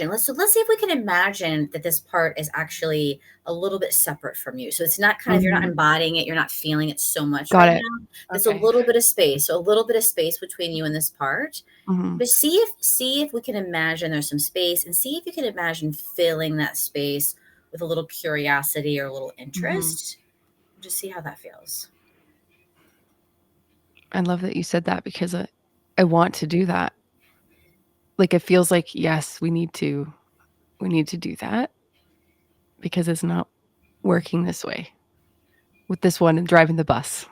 let's see if we can imagine that this part is actually a little bit separate from you. So it's not kind of, you're not Mhm. embodying it, you're not feeling it so much Got right it. now. There's a Okay. little bit of space. So a little bit of space between you and this part. Mhm. But see if we can imagine there's some space, and see if you can imagine filling that space with a little curiosity or a little Mhm. interest. Just see how that feels. I love that you said that because I want to do that. Like, it feels like, yes, we need to do that because it's not working this way with this one and driving the bus.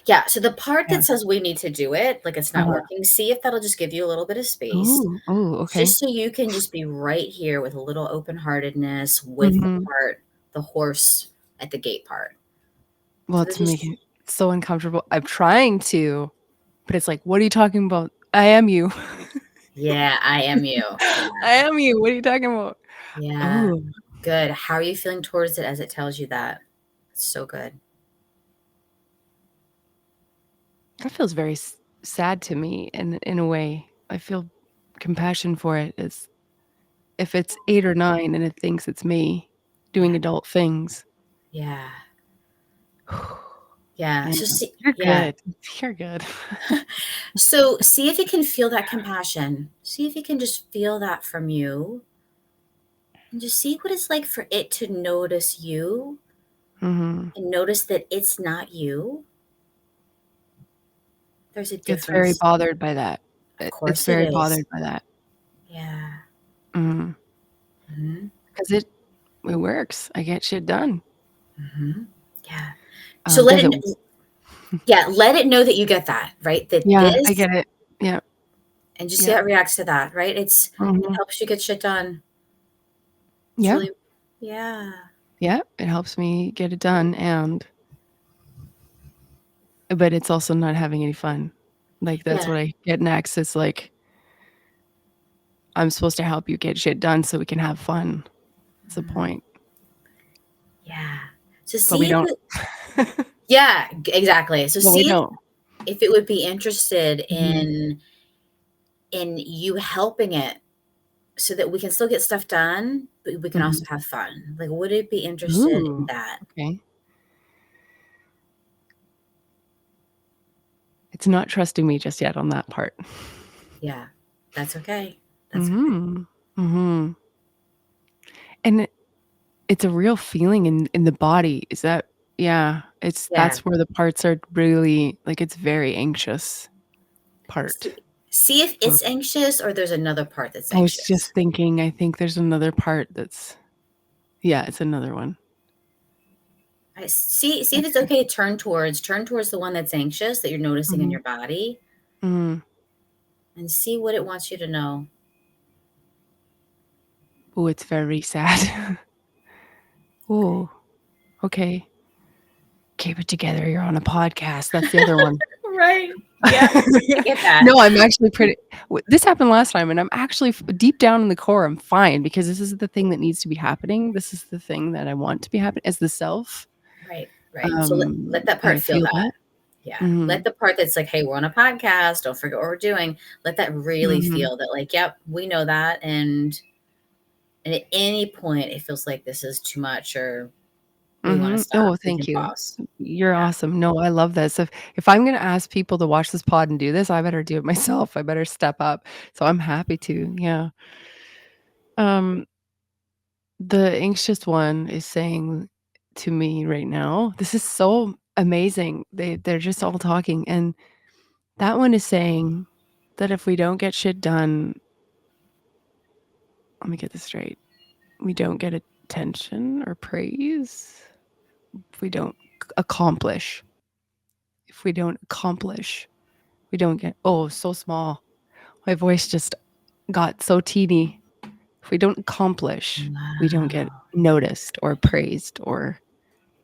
Yeah, so the part Yeah. that says we need to do it, like it's not Uh-huh. working, see if that'll just give you a little bit of space, Ooh, ooh, okay. just so you can just be right here with a little open-heartedness with the Mhm. part, the horse at the gate part. Well, So it's this is, making it so uncomfortable. I'm trying to, but it's like, "What are you talking about? I am you. yeah, I am you. Yeah, I am you. What are you talking about?" yeah, Oh, good. How are you feeling towards it as it tells you that? It's so good. that feels very sad to me in a way. I feel compassion for it. It's if it's 8 or 9 and it thinks it's me Yeah, doing adult things. yeah, yeah. Yeah, So see, you're yeah. good. You're good. So see if you can feel that compassion. See if you can just feel that from you, and just see what it's like for it to notice you Mhm. and notice that it's not you. There's a It's very difference. bothered by that. Of It's course it very is. bothered by that. Yeah. Mhm. Mhm. 'Cause it works. I get shit done. Mhm. Yeah. So Does it let it know that you get that, right? That Yeah, I this, get it. Yeah, and just see yeah. how it reacts to that, right? It Mhm. helps you get shit done. It's Yeah, really, yeah. yeah, it helps me get it done but it's also not having any fun. Like, that's Yeah. what I get next. It's like, I'm supposed to help you get shit done so we can have fun. That's the Mhm. point. Yeah. So But we see if don't. it, yeah, exactly. So But we see don't. if it would be interested Mhm. in you helping it so that we can still get stuff done, but we can Mhm. also have fun. Like, would it be interested in Ooh, that? okay. It's not trusting me just yet on that part. Yeah. That's okay. That's okay. Mhm. Mhm. And it's a real feeling in the body. Is that yeah, Yeah. that's where the parts are really like, it's very anxious part. See if Of it's anxious or there's another part that's I was just anxious. thinking, I think there's another part that's yeah, it's another one. I see if it's Okay. okay to turn towards the one that's anxious that you're noticing in Mhm. your body, Mhm. and see what it wants you to know. Ooh, it's very sad. Ooh, okay. Keep it together, you're on a podcast. That's the other one. Right. Yeah. I get that. No, I'm actually pretty this happened last time, and I'm actually deep down in the core, I'm fine because this is the thing that needs to be happening. This is the thing that I want to be happening as the self. Right, right. So let that part I feel feel that. that. Yeah. Mhm. Let the part that's like, "Hey, we're on a podcast. Don't forget what we're doing." Let that really Mhm. feel that, like, "Yep, we know that." And at any point it feels like this is too much or we wanna Mhm. stop, Oh, we can thank you. pause. You're Yeah. awesome. No, I love this. If I'm gonna ask people to watch this pod and do this, I better do it myself. I better step up. So I'm happy to, yeah. Um, the anxious one is saying to me right now, this is so amazing. They're just all talking, and that one is saying that if we don't get shit done, let me get this straight. We don't get attention or praise. If we don't accomplish. If we don't accomplish, we don't get oh, so small. My voice just got so teeny. If we don't accomplish, we don't get Wow. noticed or praised or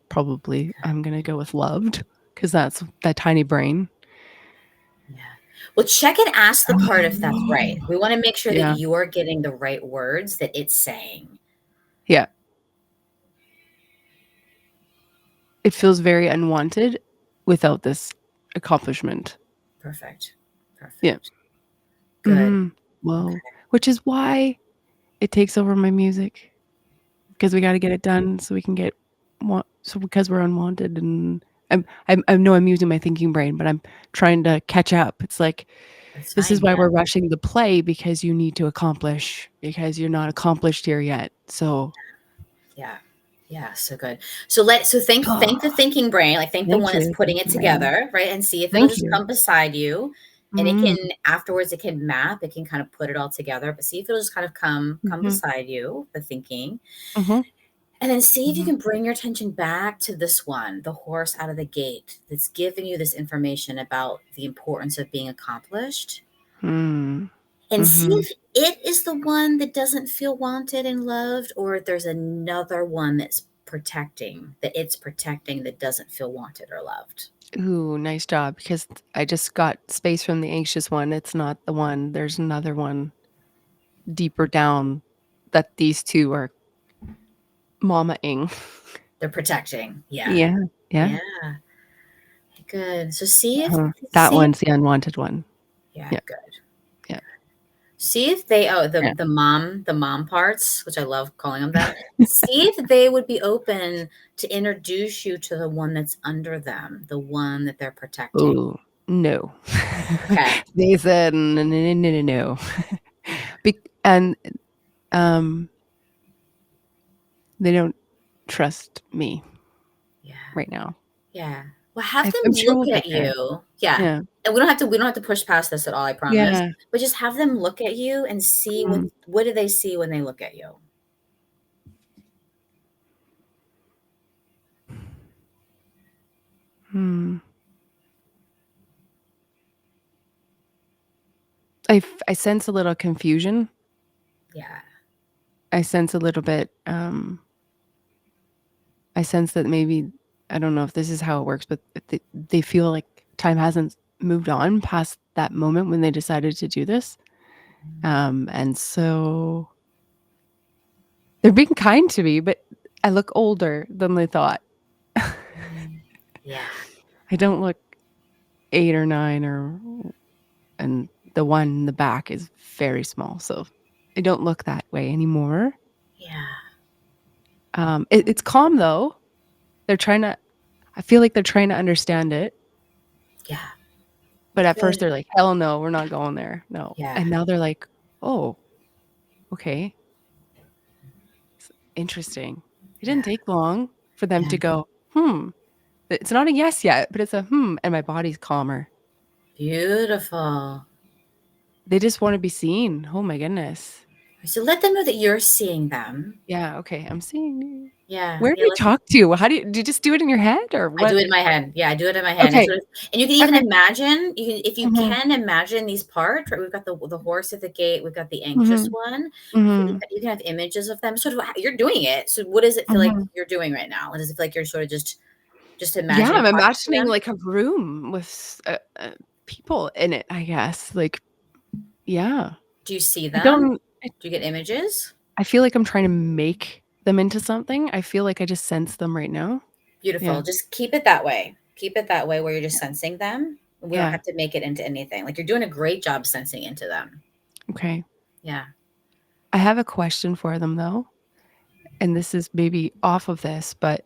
probably I'm gonna go with loved because that's that tiny brain. Yeah. Well, check and ask the part if that's right. We wanna make sure that Yeah, you're getting the right words that it's saying. yeah. It feels very unwanted without this accomplishment. Perfect. Yeah. Perfect. Good. Mhm. Okay. Well, which is why it takes over my music because we gotta get it done so we can get so because we're unwanted and I know I'm using my thinking brain, but I'm trying to catch up. It's like, That's this is fine. why Yeah. we're rushing the play because you need to accomplish because you're not accomplished here yet. So, Yeah. Yeah. So good. So thank the thinking brain, like thank the thank one that's you, putting it thinking brain. together, right? And see if it'll Thank just you. come beside you. And it Mm, can afterwards it can map, it can kind of put it all together, but see if it'll just kind of come mhm, beside you, the thinking. mhm, And then see if you mhm. can bring your attention back to this one, the horse out of the gate that's giving you this information about the importance of being accomplished. Mm, And see mhm. if it is the one that doesn't feel wanted and loved, or if there's another one that it's protecting that doesn't feel wanted or loved. Ooh, nice job because I just got space from the anxious one. It's not the one. There's another one deeper down that these 2 are mama-ing. They're protecting. Yeah. Yeah, yeah. Yeah. Good. So see if Uh-huh. That see if one's the unwanted one. yeah, Yeah, good. yeah, See if they yeah. the mom parts, which I love calling them that. See if they would be open to introduce you to the one that's under them, the one that they're protecting. Ooh, no. Okay. They said, "No, no, no, no, no." And, um, they don't trust me Yeah. right now. Yeah. Well, have them I'm sure look we'll get at there. you. Yeah. Yeah. And we don't have to push past this at all, I promise. Yeah. But just have them look at you and see Mm, what do they see when they look at you? hmm. I sense a little confusion. Yeah. I sense a little bit, I sense that maybe I don't know if this is how it works, but they feel like time hasn't moved on past that moment when they decided to do this. And so they're being kind to me, but I look older than they thought. Mm. Yeah. I don't look 8 or 9 or and the one in the back is very small, so I don't look that way anymore. Yeah. It's calm though. They're trying to I feel like they're trying to understand it, Yeah. but at first Good. they're like, "Hell no, we're not going there. No." Yeah. And now they're like, "Oh, okay. S interesting." It Yeah. didn't take long for them Yeah. to go, "Hmm." It's not a yes yet, but it's a, "Hmm," and my body's calmer. Beautiful. They just wanna be seen. Oh my goodness. So let them know that you're seeing them. Yeah, okay, I'm seeing you. Yeah. Where do Yeah. you talk to? How do you just do it in your head or I do what? it in my head. Yeah, I do it in my head. And Okay, sort of and you can even okay. imagine, you can if you Mhm, can imagine these parts, right? We've got the horse at the gate, we've got the anxious mhm, one. mhm, You can have images of them, sort of how you're doing it. So what does it feel like mhm. you're doing right now? Does it feel like you're sort of just Yeah, imagining I'm talking to imagining, them? like, a room with people in it, I guess, like yeah. Do you see I them? don't Do you get images? I feel like I'm trying to make them into something. I feel like I just sense them right now. Beautiful. Yeah, Just keep it that way. Keep it that way where you're just sensing them. We don't yeah, have to make it into anything. Like you're doing a great job sensing into them. okay. Yeah. I have a question for them, though, and this is maybe off of this, but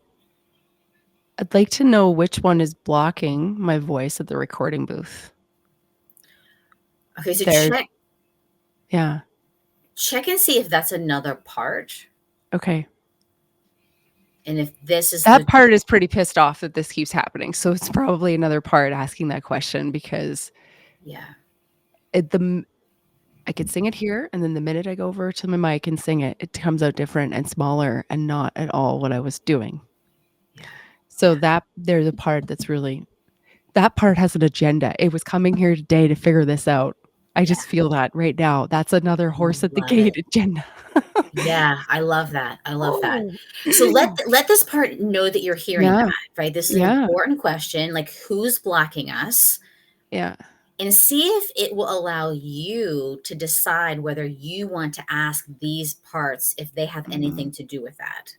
I'd like to know which one is blocking my voice at the recording booth. Okay, so There's yeah, check and see if that's another part. okay. And if this is That the part is pretty pissed off that this keeps happening, so it's probably another part asking that question because yeah, it the m I could sing it here, and then the minute I go over to my mic and sing it, it comes out different and smaller and not at all what I was doing. yeah, So that there's a part that's really that part has an agenda. It was coming here today to figure this out. I yeah. just feel that right now. That's another I horse at the love it. gate agenda. Yeah, I love that. I love that. Oh. So let this part know that you're hearing Yeah, that, right? This is an yeah, important question, like who's blocking us? yeah. And see if it will allow you to decide whether you want to ask these parts if they have Mhm, anything to do with that.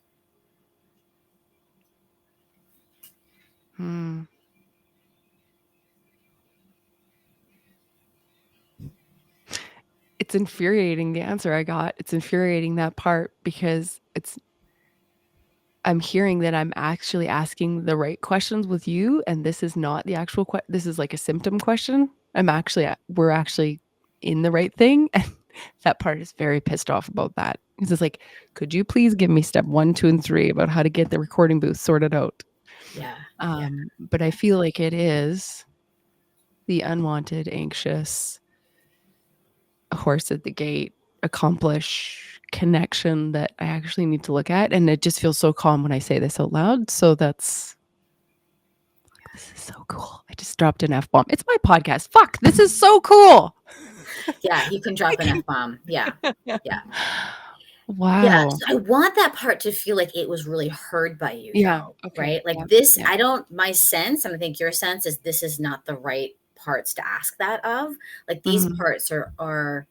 mm. it's infuriating the answer I got. It's infuriating that part because I'm hearing that I'm actually asking the right questions with you, and this is not the actual this is like a symptom question. We're actually in the right thing, and that part is very pissed off about that. 'Cause it's like, "Could you please give me step 1, 2, and 3 about how to get the recording booth sorted out?" Yeah. Yeah. But I feel like it is the unwanted, anxious, horse at the gate, accomplish connection that I actually need to look at, and it just feels so calm when I say this out loud, so this is so cool. I just dropped an F-bomb. It's my podcast. Fuck, this is so cool. Yeah, you can drop an F-bomb. Yeah. Yeah. Yeah, Wow. so I want that part to feel like it was really heard by you Yeah, though, okay. right? Like Yeah, this, yeah. I don't my sense, and I think your sense is this is not the right parts to ask that of. Like these Mhm. parts are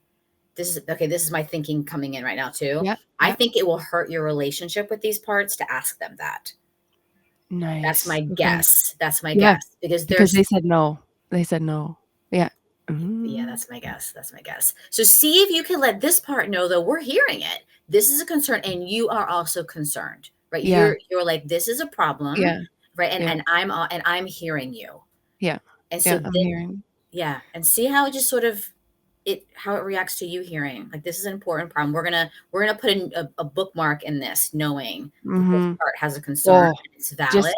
this is okay, this is my thinking coming in right now too. Yeah, I yeah. think it will hurt your relationship with these parts to ask them that. That's Nice. my Okay. guess. That's my Yeah, guess because because they there's said no. They said no. Yeah. yeah, Mm. that's my guess. That's my guess. So see if you can let this part know though we're hearing it. This is a concern and you are also concerned, right? Yeah, You're like this is a problem, yeah, right? yeah, And I'm hearing you. yeah. And so Yeah, I'm then hearing. yeah, and see how it just sort of it how it reacts to you hearing. Like this is an important problem. We're gonna put in a bookmark in this, knowing that this Mhm. part has a concern Oh, and it's valid. just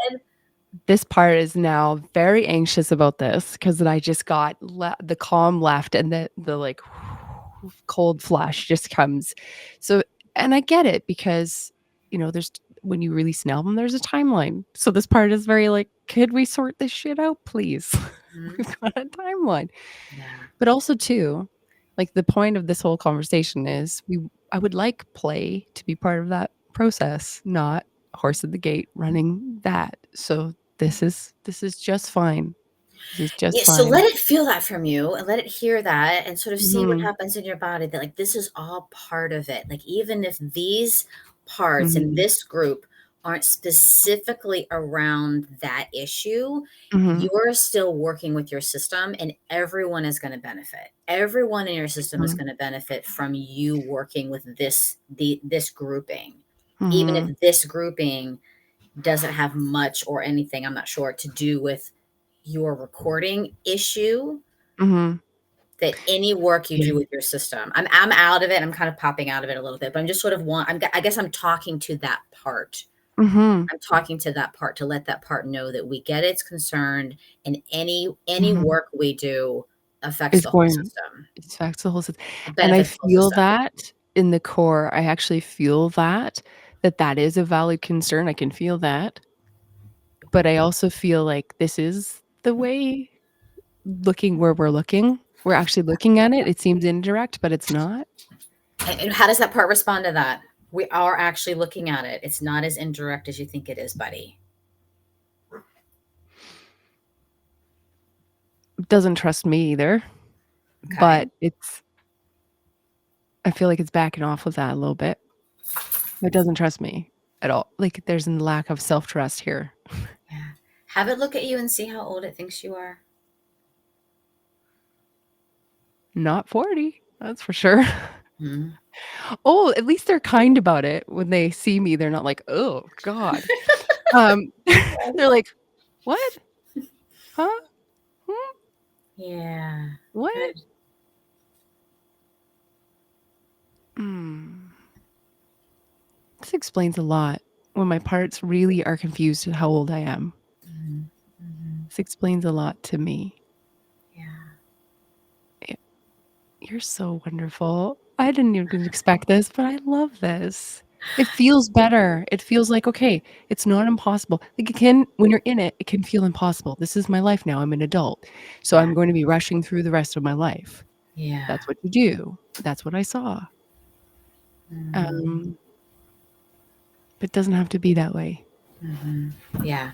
this part is now very anxious about this because then I just got the calm left and the like cold flush just comes. So, and I get it because there's when you release an album, there's a timeline. So this part is very like, could we sort this shit out, please? Mhm. We've got a timeline. Yeah. But also too, like the point of this whole conversation is I would like play to be part of that process, not horse at the gate running that. So this is just fine. This is just Yeah, so fine. let it feel that from you and let it hear that and sort of see what Mhm, happens in your body that like this is all part of it. Like even if these parts in mhm, this group aren't specifically around that issue, mhm, you're still working with your system and everyone is going to benefit. Everyone in your system is mhm, going to benefit from you working with this grouping. Even mhm, if this grouping doesn't have much or anything, I'm not sure, to do with your recording issue, mhm. that any work you do Yeah. with your system. I'm out of it. I'm kind of popping out of it a little bit, but I'm just sort of I guess I'm talking to that part. Mhm, I'm talking to that part to let that part know that we get it's concerned and any mhm. work we do affects It's the whole going system. it affects the whole system, It and I benefits the whole feel system. that in the core. I actually feel that is a valid concern. I can feel that. But I also feel like this is the way looking where we're looking. We're actually looking at it. It seems indirect, but it's not. And how does that part respond to that? We are actually looking at it. It's not as indirect as you think it is, buddy. It doesn't trust me either, Okay. but I feel like it's backing off with that a little bit. It doesn't trust me at all. Like there's a lack of self-trust here. Yeah. Have it look at you and see how old it thinks you are. Not 40, that's for sure. Mhm. Oh, at least they're kind about it. When they see me, they're not like, "Oh god." Um, they're like, "What? Huh? Hmm? Yeah. What?" Good. Mm. This explains a lot when my parts really are confused at how old I am. Mhm. Mhm. This explains a lot to me. Yeah. Y You're so wonderful. I didn't even expect this, but I love this. It feels better. It feels like, okay, it's not impossible. Like, it can when you're in it, it can feel impossible. This is my life now, I'm an adult, so Yeah. I'm going to be rushing through the rest of my life. Yeah. That's what you do. That's what I saw. Mhm. Um, but it doesn't have to be that way. Mhm. Yeah.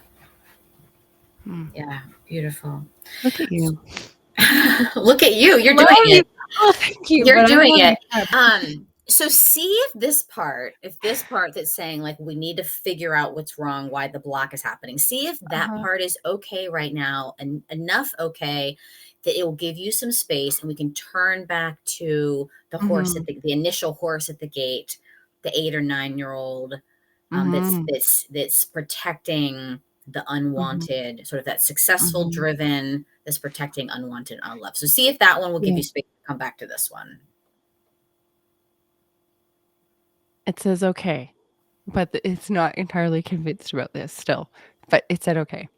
Mm. Yeah. Beautiful. Look at you. Look at you. You're Love doing you. it. Oh, thank you, You're but I doing wanna it. accept. So see if this part that's saying like we need to figure out what's wrong, why the block is happening. See if that Uh-huh. part is okay right now and enough okay that it will give you some space and we can turn back to the horse at Mhm. the initial horse at the gate, the 8 or 9-year-old, that's Mhm. protecting the Mhm. unwanted, sort of that successful Mhm. driven that's protecting unwanted unloved. So see if that one will give Yeah. you space to come back to this one. It says okay, but it's not entirely convinced about this still, but it said okay.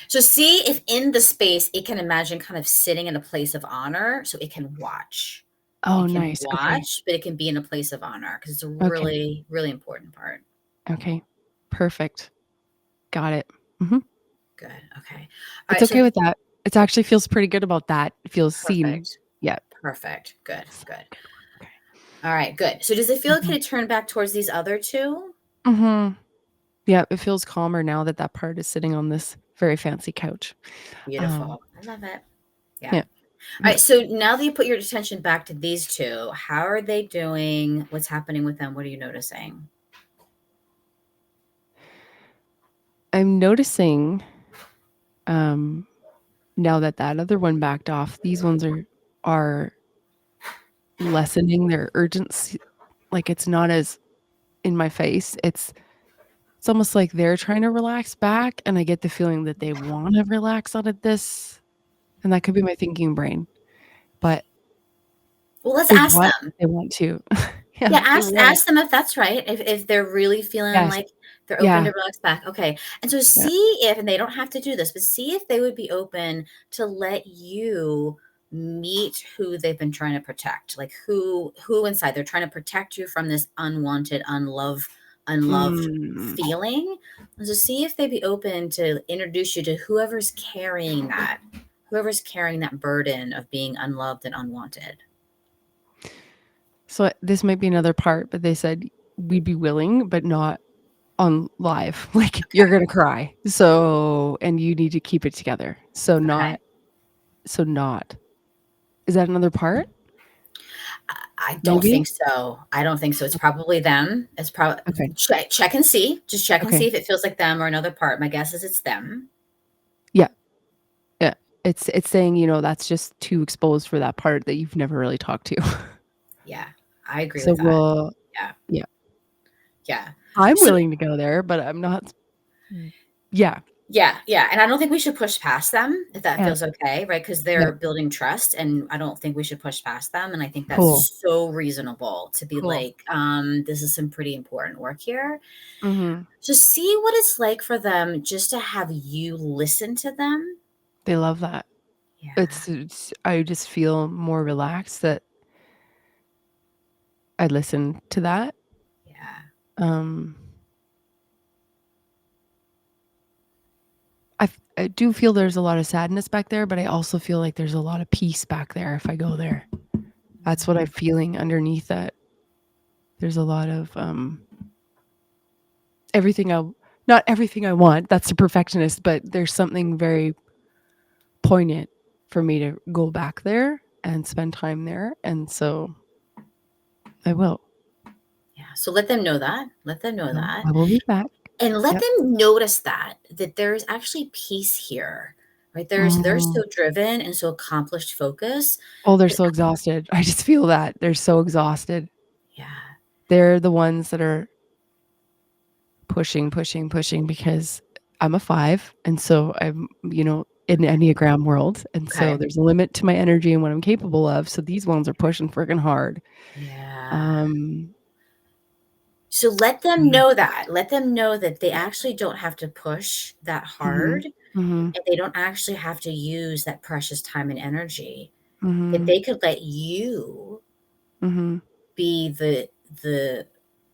So see if in the space it can imagine kind of sitting in a place of honor so it can watch. Oh, It can nice. Okay. watch, but it can be in a place of honor because it's a Okay. really, really important part. Okay. Perfect. Got it. Mhm. Good. Okay. All It's right. So okay with that. It actually feels pretty good about that. It feels seen. perfect. Yeah. Perfect. Good. So Good. good. Okay. All right. Good. So does it feel Mhm. okay to turn back towards these other two? Mhm. Yeah, it feels calmer now that that part is sitting on this very fancy couch. Um, Beautiful. I love it. Yeah. yeah. All Yeah. right. So now that you put your attention back to these two, how are they doing? What's happening with them? What are you noticing? I'm noticing, um, now that that other one backed off, these ones are lessening their urgency. Like, it's not as in my face. It's almost like they're trying to relax back, and I get the feeling that they wanna relax out of this, and that could be my thinking brain, but Well, let's they ask want them. they want to. Yeah, Yeah, they ask want it. ask them if that's right, if they're really feeling Yes. like they're open Yeah. to relax back, okay, and so Yeah. see if and they don't have to do this, but see if they would be open to let you meet who they've been trying to protect, like, who inside they're trying to protect you from this unwanted, unloved Mm. feeling, and so see if they'd be open to introduce you to whoever's carrying that burden of being unloved and unwanted. So, this might be another part, but they said, "We'd be willing, but not on live." Like, "You're Okay, gonna cry, so and you need to keep it together." So okay. not. Is that another part? I don't Maybe? think so. I don't think so. It's Okay. probably them. It's probably Okay. check and see. Just check and see Okay. if it feels like them or another part. My guess is it's them. Yeah. Yeah. It's saying, that's just too exposed for that part that you've never really talked to. Yeah, I agree So with that. we'll Yeah, yeah. yeah. I'm So willing to go there, but I'm not yeah. yeah, yeah, and I don't think we should push past them if that Yeah. feels okay, right? Because Yeah. they're building trust, and I don't think we should push past them. And I think Cool. that's so reasonable to be Cool. like, this is some pretty important work here. Mhm. Just see what it's like for them just to have you listen to them. They love that. Yeah, It's I just feel more relaxed that I listen to that. yeah. Um, I do feel there's a lot of sadness back there, but I also feel like there's a lot of peace back there if I go there. That's what I'm Mhm. feeling underneath that. There's a lot of, everything I not everything I want, that's a perfectionist, but there's something very poignant for me to go back there and spend time there, and so I will. Yeah, so let them know that, let them know that, I will be back. and let Yep. them notice that there's actually peace here, right? They're Mm. so driven and so accomplished focus Oh, they're that so exhausted. I just feel that. They're so exhausted. yeah, They're the ones that are pushing, pushing, pushing because I'm a 5, and so I'm, in the okay, Enneagram world, and so okay. there's a limit to my energy and what I'm capable of, so these ones are pushing friggin' hard. Yeah. Um, So yeah. let them know that they actually don't have to push that Mhm. hard, Mhm. and they don't actually have to use that precious time and energy, that Mhm. they could let you Mhm. be the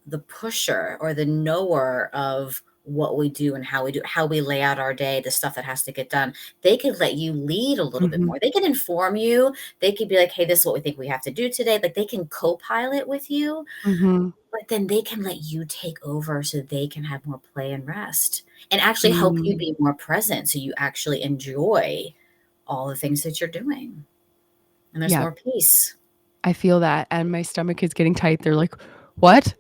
the pusher or the knower of what we do and how we lay out our day, the stuff that has to get done. They could let you lead a little bit Mhm. more. They can inform you. They could be like, "Hey, this is what we think we have to do today." Like they can co-pilot with you, Mhm. but then they can let you take over so they can have more play and rest and actually help you Mm. be more present so you actually enjoy all the things that you're doing. And there's Yeah, more peace. I feel that, and my stomach is getting tight. They're like, "What?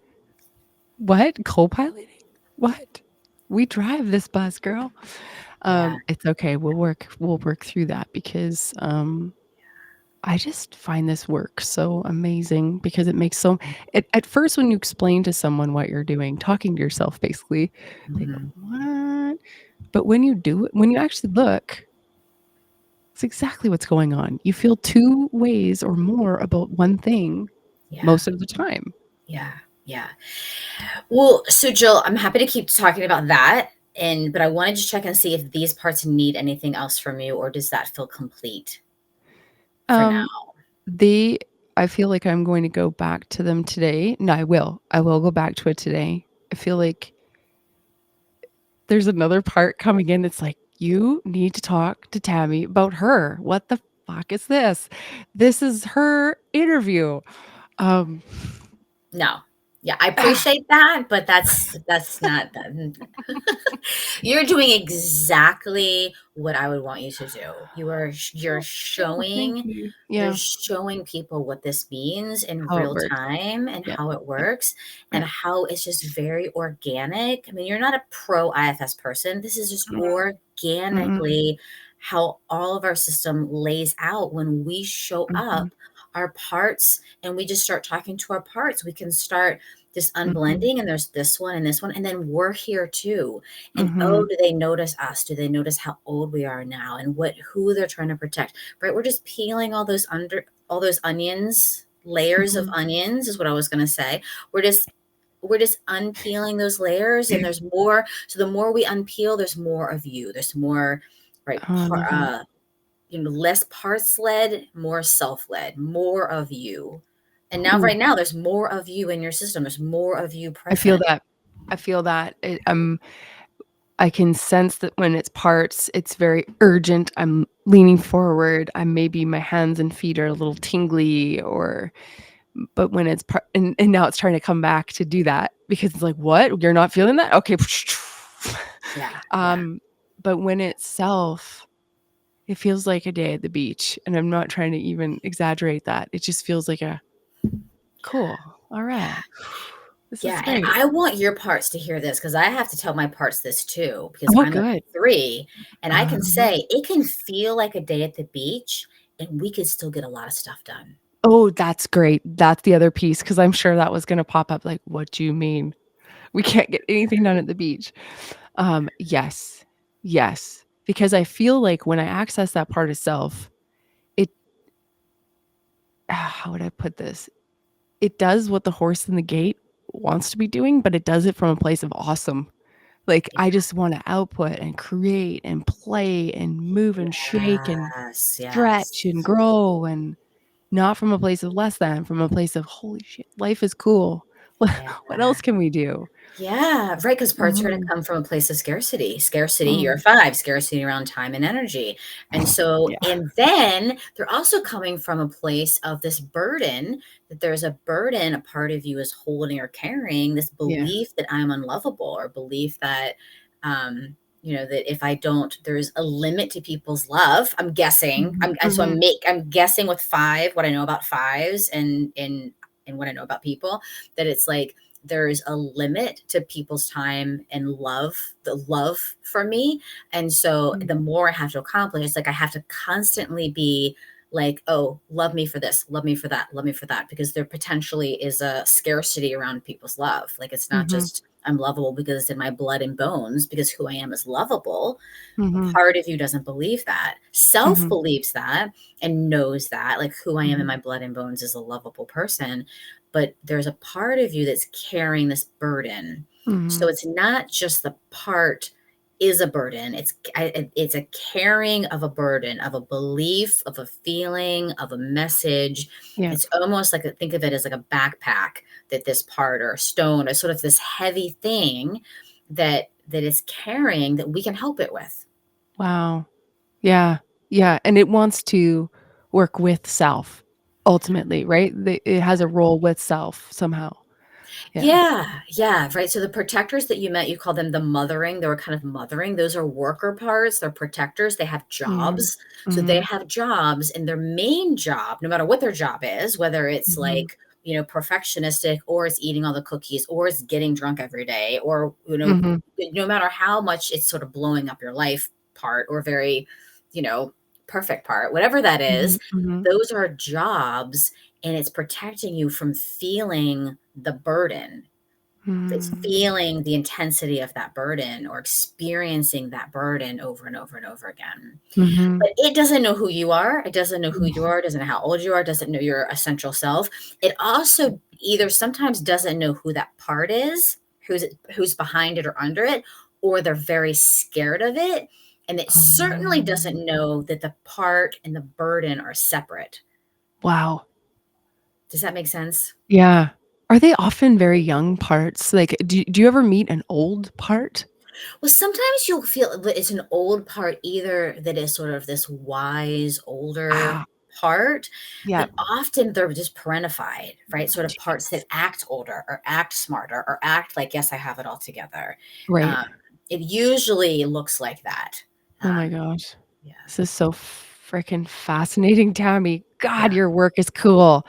What? Co-piloting? What? We drive this bus, girl." Yeah. It's okay. We'll work through that because, I just find this work so amazing because it makes so at first, when you explain to someone what you're doing, talking to yourself basically, they go, Mhm. "What?" But when you do it when you actually look, it's exactly what's going on. You feel 2 ways or more about one thing Yeah. most of the time. Yeah. Yeah. Well, so Jill, I'm happy to keep talking about that. But I wanted to check and see if these parts need anything else from you, or does that feel complete for now? Um, they I feel like I'm going to go back to them today. No, I will. I will go back to it today. I feel like there's another part coming in that's like, "You need to talk to Tammy about her. What the fuck is this? This is her interview." Um, No. Yeah, I appreciate that, but that's not you're doing exactly what I would want you to do. You're oh, thank showing you. you're Yeah, showing people what this means in how it real works. time and Yeah, how it yeah, works yeah. and how it's just very organic. I mean, you're not a pro IFS person. This is just Mm-mm, organically how all of our system lays out when we show mhm, up our parts and we just start talking to our parts. We can start this mhm, unblending, and there's this one and this one, and then we're here too. And oh, mhm, do they notice us? Do they notice how old we are now and who they're trying to protect? Right? We're just peeling all those onions, layers of mhm. onions is what I was going to say. We're just unpeeling those layers, and there's more. So the more we unpeel, there's more of you. There's more, right? Oh, I love that. Less parts led, more self led, more of you. And now, Ooh, right now, there's more of you in your system. There's more of you I feel present. that. I feel that. I can sense that when it's parts, it's very urgent. I'm leaning forward. I'm maybe my hands and feet are a little tingly or but when it's part and now it's trying to come back to do that because it's like, "What? You're not feeling that? Okay." Yeah, yeah, Um, but when it's self, it feels like a day at the beach, and I'm not trying to even exaggerate that. It just feels like a, "Cool. Alright. This is yeah. And great." I want your parts to hear this because I have to tell my parts this too, because Oh, I'm a good. 3, and I can Uh-huh. say it can feel like a day at the beach, and we could still get a lot of stuff done. Oh, that's great. That's the other piece because 'cause I'm sure that was gonna pop up like, "What do you mean? We can't get anything done at the beach?" Yes. Yes. Because I feel like when I access that part of self, it how would I put this? It does what the horse in the gate wants to be doing, but it does it from a place of awesome. Like, I just wanna output and create and play and move and shake and Yes, stretch and yes. grow and not from a place of less than, from a place of, "Holy shit, life is cool. Yeah. What else can we do?" Yeah, right. Because parts are gonna Mhm, come from a place of scarcity. Scarcity, you're mm. 5, scarcity around time and energy. And so Yeah, and then they're also coming from a place of this burden, that there's a burden a part of you is holding or carrying, this yeah. belief that I'm unlovable, or belief that, that if I don't, there's a limit to people's love. I'm guessing. Mhm, mhm. I'm guessing with 5, what I know about 5s and what I know about people, that it's like there's a limit to people's time and love, the love for me. And so Mm, the more I have to accomplish, it's like I have to constantly be like, oh, love me for this, love me for that, love me for that, because there potentially is a scarcity around people's love. Like it's not mhm, just I'm lovable because it's in my blood and bones, because who I am is lovable. A mhm, part of you doesn't believe that. Self mhm, believes that and knows that, like, who I am in mhm, my blood and bones is a lovable person. But there's a part of you that's carrying this burden. So mhm. it's not just the part is a burden. It's a carrying of a burden, of a belief, of a feeling, of a message. Yep. It's almost like think of it as like a backpack, that this part, or a stone, or sort of this heavy thing that is carrying, that we can help it with. Wow. Yeah, yeah, and it wants to work with self ultimately, right? It has a role with self somehow. Yeah. Yeah, yeah, right. So the protectors that you met, you call them the mothering. They were kind of mothering. Those are worker parts. They're protectors. They have Mhm, jobs. So they mhm, have jobs, and their main job, no matter what their job is, whether it's mhm, like, perfectionistic, or it's eating all the cookies, or it's getting drunk every day, or, mhm, no matter how much it's sort of blowing up your life part or very, you know, perfect part, whatever that Mhm, is, mhm, those are jobs and it's protecting you from feeling the burden. It's mm, feeling the intensity of that burden or experiencing that burden over and over and over again. mhm. But it doesn't know who you are. It doesn't know who you are. It doesn't know how old you are. It doesn't know your essential self. It also either sometimes doesn't know who that part is, who's behind it or under it, or they're very scared of it. And it certainly Um, doesn't know that the part and the burden are separate. wow. Does that make sense? Yeah. Are they often very young parts? Like, do you ever meet an old part? Well, sometimes you'll feel that it's an old part either that is sort of this wise, older Ah, part, yeah. but often they're just parentified, right? Sort of parts Jeez. that act older or act smarter or act like, yes, I have it all together. Right. Um, it usually looks like that. Oh my Um, gosh. yeah, This is so freaking fascinating, Tammy. God, yeah. your work is cool.